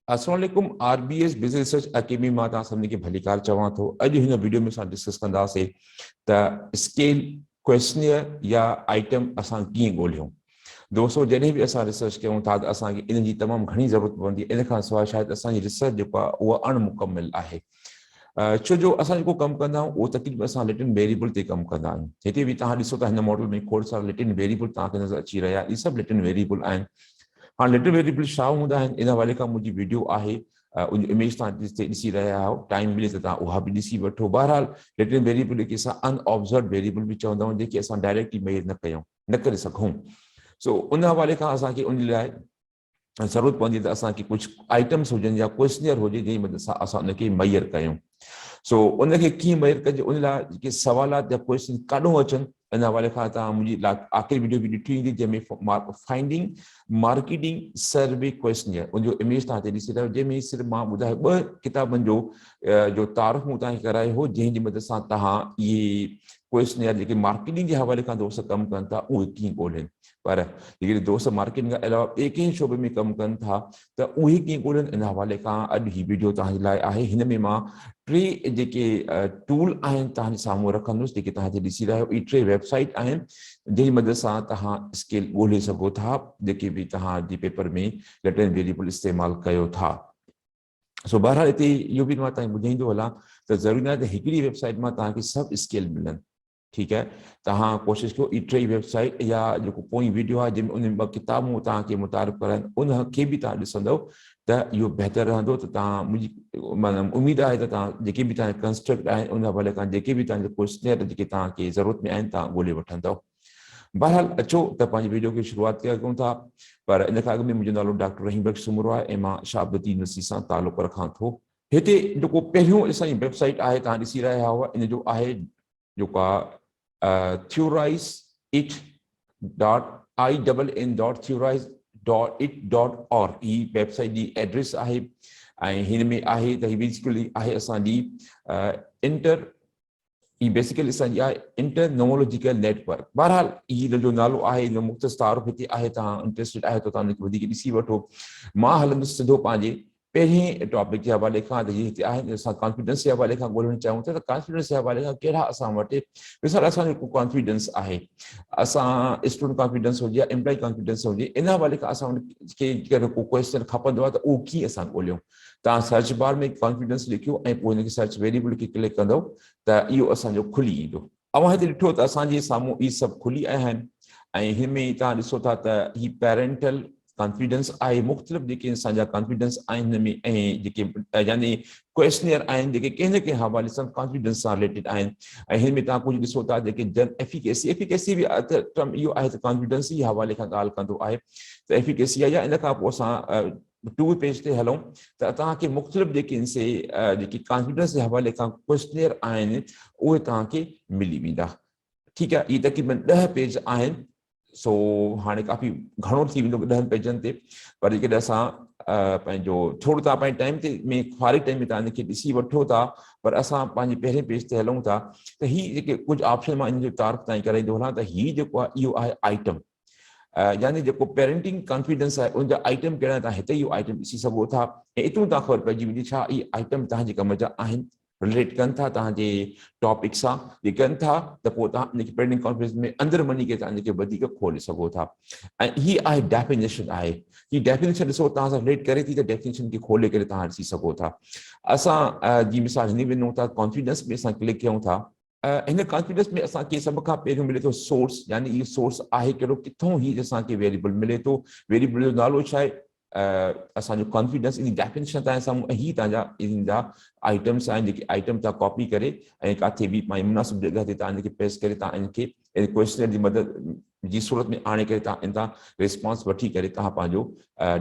अस्सलाम वालेकुम RBS business research academy मां तव्हां सभिनी खे भलीकार चवां थो। अॼु हिन वीडियो में असां डिस्कस कंदासीं त स्केल क्वेश्चनियर या आइटम असां कीअं ॻोल्हियूं। दोस्तों जॾहिं बि असां रिसर्च कयूं था त असांखे इन जी तमामु घणी ज़रूरत पवंदी आहे। इन खां सवाइ शायदि असांजी रिसर्च जेको आहे उहा अणमुकमिल आहे। छो जो असां जेको कमु कंदा आहियूं उहो तकरीबन असां लेटेंट वेरिएबल ते कमु कंदा आहियूं। हिते बि तव्हां ॾिसो था हिन मॉडल में खोड़ सारा लेटेंट वेरिएबल तव्हांखे नज़र अची रहिया। इहे सभु लेटेंट वेरिएबल आहिनि। हाँ लेटेंट वेरिएबल छा हूंदा आहिनि इन हवाले खां मुंहिंजी वीडियो आहे, उन इमेज तव्हां ॾिसी रहिया आहियो। टाइम मिले त तव्हां उहा बि ॾिसी वठो। बहरहाल लेटेंट वेरिएबल जेके असां अनऑब्ज़र्व वेरिएबल बि चवंदा आहियूं, जेके असां डायरेक्टली मेजर न करे सघूं। सो उन हवाले खां असांखे उन लाइ ज़रूरत पवंदी त असांखे कुझु आइटम्स हुजनि या क्वेश्चनियर हुजे जंहिं मदद सां असां उनखे मेजर कयूं। सो उनखे कीअं मेजर कजे, उन लाइ जेके सवालात या क्वेश्चन काॾों अचनि इन हवाले खां तव्हां मुंहिंजी आख़िरी वीडियो बि ॾिठी ईंदी जंहिंमें फाइंडिंग मार्केटिंग सर्वे क्वेश्चनियर उनजो इमेज तव्हां ॾिसी रहियो, जंहिंमें सिर्फ़ु मां ॿुधायो 2 किताबनि जो तारीफ़ मूं तव्हांखे करायो हो, जंहिंजी मदद सां तव्हां इहे क्वेश्चनियर जेके मार्केटिंग जे हवाले खां दोस्त कमु कनि था उहे कीअं ॻोल्हिनि। पर जेके दोस्त मार्केटिंग खां अलावा ॿिए कंहिं शोबे में कमु कनि था त उहे कीअं ॻोल्हिनि, इन हवाले खां अॼु ही वीडियो तव्हांजे लाइ आहे। हिन में मां 3 जेके टूल आहिनि तव्हांजे साम्हूं रखंदुसि, जेके तव्हां हिते ॾिसी रहिया आहियो। इहे 3 वेबसाइट आहिनि जंहिंजी मदद सां तव्हां स्केल ॻोल्हे सघो था, जेके बि तव्हांजे पेपर में लेटेंट वेरिएबल इस्तेमालु कयो था। सो बहरहाल हिते इहो बि मां तव्हांखे ॿुधाईंदो हलां त ज़रूरी न आहे त हिकिड़ी वेबसाइट मां तव्हांखे सभु स्केल मिलनि। ठीकु आहे, तव्हां कोशिशि कयो ई 3 वेबसाइट या जेको पोइ वीडियो आहे जंहिंमें उन 2 किताबूं तव्हांखे मुतारिफ़ कराइनि उनखे बि तव्हां ॾिसंदव त इहो बहितरु रहंदो। त तव्हां मुंहिंजी मतिलबु उमेदु आहे त तव्हां जेके बि तव्हांजे कंस्ट्रक्ट आहिनि उन हवाले खां जेके बि तव्हांजे क्वेश्चनियर जेके तव्हांखे ज़रूरत में आहिनि तव्हां ॻोल्हे वठंदव। बहरहाल अचो त पंहिंजी वीडियो खे शुरूआति कयूं था। पर इन खां अॻु में मुंहिंजो नालो डॉक्टर रहीम बख़्श सुमरो आहे ऐं मां शाबती यूनिवर्सिटी सां तालुक़ु रखां थो। हिते जेको पहिरियों असांजी वेबसाइट आहे तव्हां ॾिसी रहिया हुआ, इन जो आहे जेको आहे theorize.it.org। ही वेबसाइट जी एड्रेस आहे ऐं हिन में आहे त ही बेसिकली आहे असांजी बेसिकली असांजी आहे इंटरनोमोलॉजिकल नेटवर्क। बहरहाल हिन जो नालो आहे, हिन जो मुख़्तसर तारुफ़ हिते आहे। तव्हां इंट्रस्टेड आहे त तव्हां हुनखे वधीक ॾिसी वठो। मां हलंदुसि सिधो पंहिंजे पहिरें टॉपिक जे हवाले खां। त हिते आहे असां कॉन्फिडेंस जे हवाले खां ॻोल्हणु चाहियूं था त कॉन्फिडेंस जे हवाले खां कहिड़ा असां वटि मिसाल असांजो जेको कॉन्फिडेंस आहे, असां स्टूडेंट कॉन्फिडेंस हुजे या एम्प्लॉय कॉन्फिडेंस हुजे, इन हवाले खां असां हुनखे को क्वेश्चन खपंदो आहे त उहो कीअं असां ॻोल्हियूं। तव्हां सर्च बार में कॉन्फिडेंस लिखियो ऐं पोइ हिनखे सर्च वेरिएबल खे क्लिक कंदव त इहो असांजो खुली ईंदो। अवां हिते ॾिठो त असांजे साम्हूं इहे सभु खुली आहिनि ऐं हिन में तव्हां ॾिसो था त ही पेरेंटल कॉन्फिडेंस आहे। मुख़्तलिफ़ जेके असांजा कॉन्फिडेंस आहिनि हिन में ऐं जेके यानी क्वेश्चनियर आहिनि जेके कंहिं न कंहिं हवाले सां कॉन्फिडेंस सां रिलेटेड आहिनि। ऐं हिन में तव्हां कुझु ॾिसो था जेके एफिकेसी बि टर्म इहो आहे त कॉन्फिडेंस जे हवाले खां ॻाल्हि कंदो आहे त एफिकेसी आहे। या इन खां पोइ असां 2 पेज ते हलूं त तव्हांखे मुख़्तलिफ़ जेके कॉन्फिडेंस जे हवाले खां क्वेश्चनियर आहिनि उहे तव्हांखे मिली वेंदा। ठीकु आहे, इहे तक़रीबन 10 पेज आहिनि। सो हाणे काफ़ी घणो थी वेंदो 10 पेजनि ते, पर जेकॾहिं असां पंहिंजो थोरो तव्हां पंहिंजे टाइम ते में फारिग टाइम में तव्हां हिनखे ॾिसी वठो था, पर असां पंहिंजे पहिरें पेज ते हलूं था त हीअ जेके कुझु ऑप्शन मां इन जो तारीफ़ ताईं कराईंदो हलां त हीअ जेको आहे इहो आहे आइटम, यानी जेको पेरेंटिंग कॉन्फिडेंस आहे उनजा आइटम कहिड़ा, तव्हां हिते इहो आइटम ॾिसी सघो था ऐं एतिरो तव्हां ख़बर पइजी वेंदी छा इहे आइटम तव्हांजे कम जा आहिनि, रिलेट कनि था तव्हांजे टॉपिक सां। जे कनि था त पोइ तव्हां इनखे पेरेंटिंग कॉन्फिडेंस में अंदरि वञी करे तव्हां इनखे वधीक खोले सघो था। ऐं हीअ आहे डेफिनेशन आहे, हीअ डेफिनेशन ॾिसो तव्हां सां रिलेट करे थी त डेफिनेशन खे खोले करे तव्हां ॾिसी सघो था। असां जी मिसाल हिन वञूं था, कॉन्फिडेंस में असां क्लिक कयूं था। हिन कॉन्फिडेंस में असांखे सभ खां पहिरियों मिले थो सोर्स, यानी इहो सोर्स आहे कहिड़ो, किथां हीअ असांखे वेरिएबल मिले थो। वेरिएबल जो नालो छा आहे, असांजो कॉन्फिडेंस। इन डेफिनेशन तव्हांजे साम्हूं ही तव्हांजा इन जा आइटम्स आहिनि, जेके आइटम तव्हां कॉपी करे ऐं किथे बि पंहिंजी मुनासिब जॻह ते तव्हां इनखे पेस्ट करे तव्हां इनखे क्वेश्चन जी मदद जी सूरत में आणे करे तव्हां इन तां रिस्पॉन्स वठी करे तव्हां पंहिंजो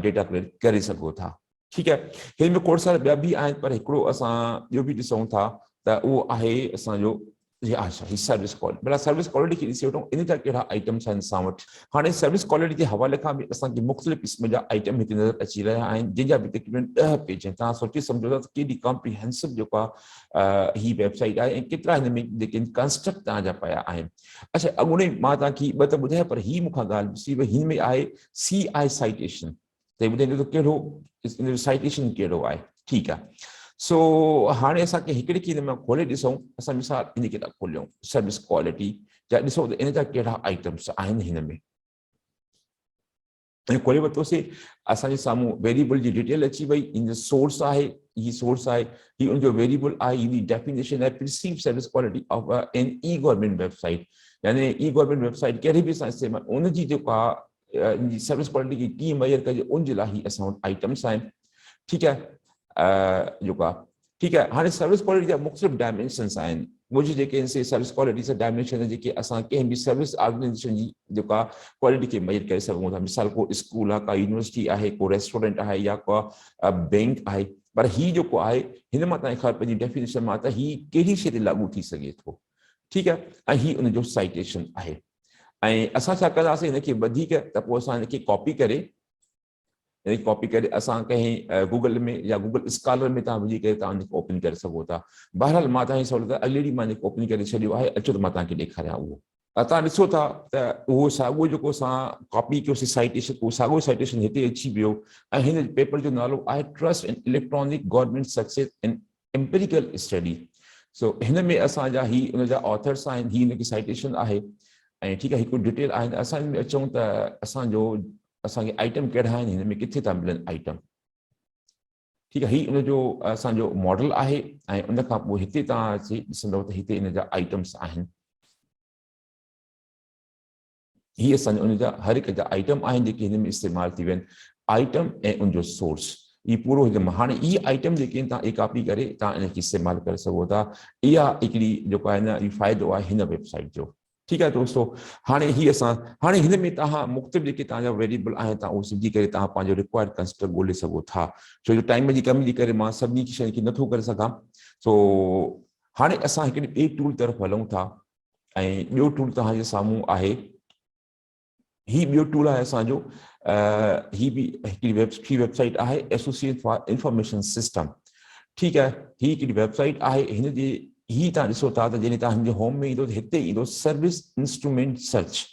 डेटा कलेक्ट करे सघो था। ठीकु आहे, हिन में खोड़ सारा ॿिया बि आहिनि, पर हिकिड़ो असां ॿियो बि ॾिसूं था त उहो आहे असांजो सर्विस क्वालिटी। भला सर्विस क्वालिटी खे ॾिसी वठूं, इन जा कहिड़ा आइटम्स आहिनि असां वटि। हाणे सर्विस क्वालिटी जे हवाले खां बि असांखे मुख़्तलिफ़ क़िस्म जा आइटम हिते नज़र अची रहिया आहिनि, जंहिंजा बि तक़रीबन 10 पेज आहिनि। तव्हां सोचे सम्झो था त केॾी कॉम्प्रिहेंसिव जेको आहे ही वेबसाइट आहे ऐं केतिरा हिन में जेके कंस्ट्रक्ट तव्हांजा पिया आहिनि। अच्छा, अॻूणे मां तव्हांखे ॿ त ॿुधाया, पर ही मूंखां ॻाल्हि ॾिसी वई, हिन में आहे CI साइटेशन। त ॿुधाईंदो त कहिड़ो साइटेशन कहिड़ो आहे, ठीकु आहे। सो हाणे असांखे हिकिड़ी खे हिन में खोले ॾिसूं, असां मिसाल इन खे था खोलियूं सर्विस क्वालिटी जा, ॾिसो त इन जा कहिड़ा आइटम्स आहिनि हिन में। ऐं खोले वरितोसीं, असांजे साम्हूं वेरिएबल जी डिटेल अची वई, इन जो सोर्स आहे, ही सोर्स आहे, ही उनजो वेरिएबल आहे, हिन जी डेफिनेशन आहे perceive service quality of an e government website, यानी ई गवर्नमेंट वेबसाइट कहिड़ी बि असां इस्तेमाल उनजी जेका सर्विस क्वालिटी खे कीअं मेजर कजे उनजे लाइ ही असां वटि आइटम्स आहिनि, ठीकु आहे। जेका ठीकु आहे, हाणे सर्विस क्वालिटी जा मुख़्तलिफ़ डायमेंशन्स आहिनि, मुंहिंजी जेके सर्विस क्वालिटी जा डायमेंशन जेके असां कंहिं बि सर्विस ऑर्गेनाइजेशन जी जेका क्वालिटी खे मेजर करे सघूं था। मिसाल को स्कूल आहे, का यूनिवर्सिटी आहे, को रेस्टोरेंट आहे, या को बैंक आहे, पर ही जेको आहे हिन मां तव्हांखे ख़बर पंहिंजी डेफिनेशन मां त ही कहिड़ी शइ ते लागू थी सघे थो, ठीकु आहे। ऐं ही उनजो साइटेशन आहे। ऐं असां छा कंदासीं, हिनखे वधीक त पोइ असां हिनखे कॉपी करे असां कंहिं गूगल में या गूगल स्कॉलर में तव्हां विझी करे तव्हां ओपन करे सघो था। बहरहाल मां तव्हांजी सहूलियत अॻिले ॾींहुं मां ओपन करे छॾियो आहे, अचो त मां तव्हांखे ॾेखारियां उहो। तव्हां ॾिसो था त उहो साॻियो जेको असां कॉपी कयोसीं साइटेशन, उहो साॻियो साइटेशन हिते अची वियो। ऐं हिन पेपर जो नालो आहे trust in electronic government success in empirical study. So हिन में असांजा ही उनजा ऑथर्स आहिनि, ही हिनजी साइटेशन आहे। ऐं ठीकु आहे, हिकु डिटेल आहे। असां हिन में अचूं त असांखे आइटम कहिड़ा आहिनि, हिन में किथे था मिलनि आइटम, ठीकु आहे। ही उनजो असांजो मॉडल आहे। ऐं उन खां पोइ हिते तव्हां अची ॾिसंदव त हिते हिन जा आइटम्स आहिनि। ही असांजा उनजा हर हिकु जा आइटम आहिनि जेके हिन में इस्तेमालु थी विया आहिनि, आइटम ऐं उनजो सोर्स। ही पूरो हाणे ही आइटम जेके आहिनि तव्हां कॉपी करे तव्हां इनखे इस्तेमालु करे सघो था। इहा हिकिड़ी जेको आहे न, फ़ाइदो आहे हिन वेबसाइट जो, ठीकु आहे दोस्तो। हाणे हिन में तव्हां मुख़्तलिफ़ जेके तव्हांजा वेरिएबल आहिनि तव्हां उहो सिधी करे तव्हां पंहिंजो रिक्वायर्ड कंस्ट्रक्ट ॻोल्हे सघो था। छो जो टाइम जी कमी जे करे मां सभिनी शइ खे नथो करे सघां। सो हाणे असां हिकिड़े ॿिए टूल तरफ़ हलूं था। ऐं ॿियो टूल तव्हांजे साम्हूं आहे, ही ॿियो टूल आहे असांजो, ही बि हिकिड़ी वेबसाइट आहे, एसोसिएशन फॉर इंफॉर्मेशन सिस्टम, ठीकु आहे। ही हिकिड़ी वेबसाइट आहे। हिन जे ही तव्हां ॾिसो था त जॾहिं तव्हां हिनजे होम में ईंदो त हिते ईंदो सर्विस इंस्ट्रूमेंट सर्च।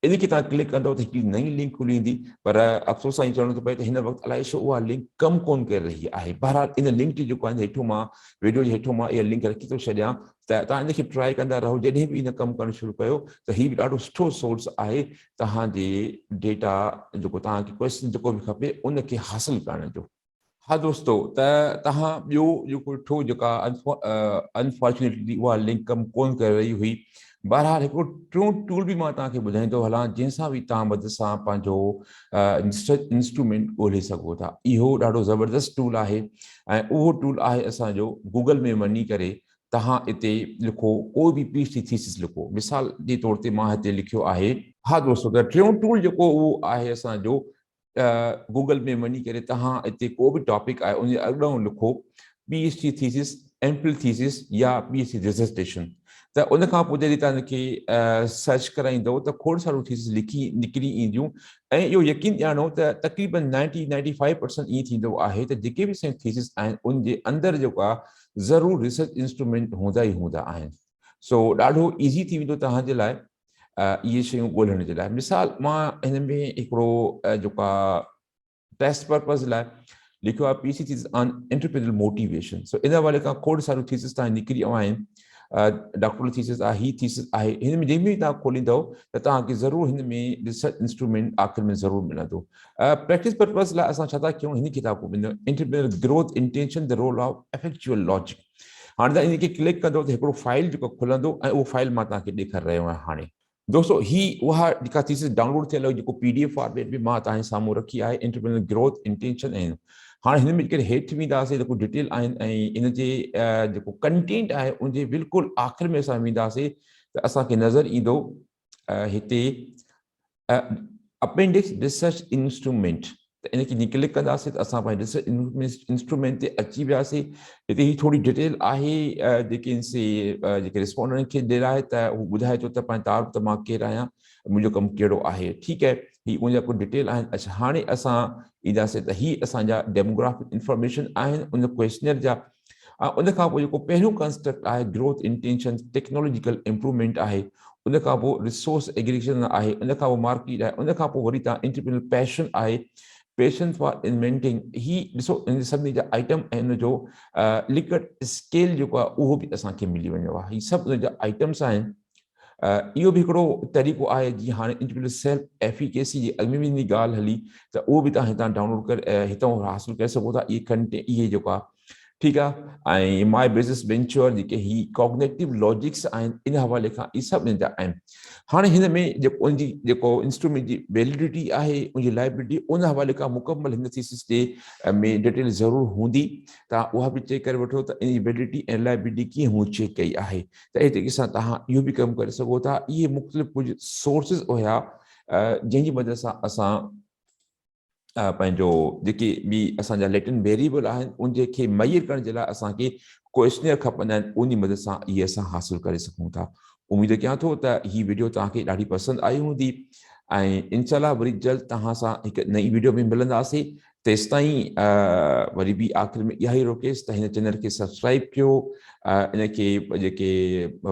इन खे तव्हां क्लिक कंदव त हिकिड़ी नई लिंक खुली ईंदी, पर अफ़सोस सां चवणो थो पए त हिन वक़्तु अलाए छो उहा लिंक कमु कोन करे रही आहे। बहरहाल इन लिंक जी जेको आहे हेठों मां वीडियो जे हेठों मां इहा लिंक रखी थो छॾियां त तव्हां इनखे ट्राई कंदा रहो। जॾहिं बि इन कमु करणु शुरू कयो त हीउ बि ॾाढो सुठो सोर्स आहे तव्हांजे डेटा जेको तव्हांखे क्वेश्चन जेको बि खपे उनखे हासिल करण जो। हाँ दोस्तो, त तव्हां ॿियो जेको ॾिठो जेका अनफॉर्चुनेटली उहा लिंक कमु कोन करे रही हुई। बहरहाल हिकिड़ो टियों टूल बि मां तव्हांखे ॿुधाईंदो हलां, जंहिंसां बि तव्हां मदद सां पंहिंजो इंस्ट्रूमेंट ॻोल्हे सघो था। इहो ॾाढो ज़बरदस्त टूल आहे। ऐं उहो टूल आहे असांजो गूगल में वञी करे तव्हां हिते लिखो कोई बि PhD थीसिस लिखो। मिसाल जे तौर ते मां हिते लिखियो आहे। हा दोस्तो, त टियों टूल जेको उहो आहे असांजो गूगल में वञी करे तव्हां हिते को बि टॉपिक आहे उनजे अॻियां लिखो PhD थीसिस, एमफिल थीसिस या PhD डिसर्टेशन। त उन खां पोइ जॾहिं तव्हां हिनखे सर्च कराईंदव त खोड़ सारियूं थीसिस निकिरी ईंदियूं। ऐं इहो यकीन ॼाणो त तक़रीबन 95% ईअं थींदो आहे त जेके बि थीसिस आहिनि उनजे अंदरि जेको आहे ज़रूरु रिसर्च इंस्ट्रूमेंट हूंदा ई हूंदा आहिनि। सो ॾाढो ईज़ी थी वेंदो तव्हांजे लाइ इहे शयूं ॻोल्हण जे लाइ। मिसाल मां हिन में हिकिड़ो जेका टेस्ट पर्पज़ लाइ लिखियो आहे PhD thesis on entrepreneurial motivation. So इन वारे खां खोड़ सारियूं थीसिस तव्हां निकिरी आहिनि। डॉक्टरल थीसिस आहे, ही थीसिस आहे। हिन में जंहिं में तव्हां खोलींदव त तव्हांखे ज़रूरु हिन में रिसर्च इंस्ट्रूमेंट आख़िर में ज़रूरु मिलंदो। प्रैक्टिस पर्पज़ लाइ असां छा था कयूं, हिन किताब को entrepreneurial growth intention the role of effectual logic. हाणे तव्हां इनखे क्लिक कंदव त हिकिड़ो फाइल जेको खुलंदो ऐं उहो फाइल मां तव्हांखे ॾेखारे रहियो आहियां। हाणे दोस्तो ही उहा जेका थीसिस डाउनलोड थियल जेको PDF फॉर्मेट में मां तव्हांजे साम्हूं रखी आहे, एंटरप्रेन्योरियल ग्रोथ इंटेंशन। ऐं हाणे हिन में जेके हेठि वेंदासीं जेको डिटेल आहिनि ऐं इन जे जेको कंटेंट आहे उनजे बिल्कुलु आख़िर में असां वेंदासीं त असांखे नज़र ईंदो हिते अपेंडिक्स रिसर्च इंस्ट्रूमेंट। त इनखे क्लिक कंदासीं त असां पंहिंजे रिसर्च इंस्ट्रूमेंट ते अची वियासीं। हिते ही थोरी डिटेल आहे जेके जेके रिस्पोंडेंट खे ॾिराए त हू ॿुधाए थो त पंहिंजे तार त मां केरु आहियां, मुंहिंजो कमु कहिड़ो आहे, ठीकु आहे। ही उनजा कुझु डिटेल आहिनि। अच्छा, हाणे असां ईंदासीं त ही असांजा डेमोग्राफिक इंफॉर्मेशन आहिनि उन क्वेश्चनर जा। उन खां पोइ जेको पहिरियों कंस्ट्रक्ट आहे ग्रोथ इंटेंशन टेक्नोलॉजिकल इम्प्रूवमेंट आहे। उन खां पोइ रिसोर्स एग्रीगेशन आहे। उन खां पोइ मार्केट आहे। उन खां पोइ वरी तव्हां एंटरप्रेन्योरियल पैशन आहे। पेशेंस फॉर इन्वेंटिंग ही ॾिसो इन सभिनी जा आइटम ऐं हुन जो लिकड स्केल जेको आहे उहो बि असांखे मिली वञो आहे। ही सभु हुन जा आइटम्स आहिनि। इहो बि हिकिड़ो तरीक़ो आहे जीअं हाणे इंडिविजुअल सेल्फ एफिकेसी जी अॻु में बि ॻाल्हि हली त उहो बि तव्हां हितां डाउनलोड करे हितां हासिलु करे सघो था। इहे कंटेंट इहे जेको आहे ठीकु आहे। ऐं माई बिज़नेस वेंचर जेके ही कॉग्नेटिव लॉजिक्स आहिनि इन हवाले खां इहे सभु इन जा आहिनि। हाणे हिन में जेको उनजी जेको इंस्ट्रूमेंट जी वैलिडिटी आहे उनजी लाइबिलिटी उन हवाले खां मुकमल हिन थीसिस जे में डिटेल ज़रूरु हूंदी। तव्हां उहा बि चेक करे वठो त इन जी वैलिडिटी ऐं लाइबिलिटी कीअं हू चेक कई आहे। त इहे तरीक़े सां तव्हां इहो बि कमु करे सघो था। इहे मुख़्तलिफ़ कुझु सोर्सिस हुया जंहिंजी वजह सां असां पंहिंजो जेके बि असांजा लेटेंट वेरिएबल आहिनि उनजे खे मय्यर करण जे लाइ असांखे क्वेश्चनियर खपंदा आहिनि। उन मदद सां इहे असां हासिलु करे सघूं था। उमेद कयां थो त हीअ वीडियो तव्हांखे ॾाढी पसंदि आई हूंदी ऐं इनशाला वरी जल्द तव्हां सां हिकु नई वीडियो में मिलंदासीं। तेसि ताईं वरी बि आख़िर में इहा ई रोकेसि त हिन चैनल खे सब्सक्राइब कयो, इनखे जेके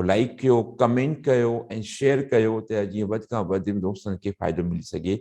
लाइक कयो, कमेंट कयो ऐं शेयर कयो त जीअं वधि खां वधि दोस्तनि खे फ़ाइदो मिली सघे।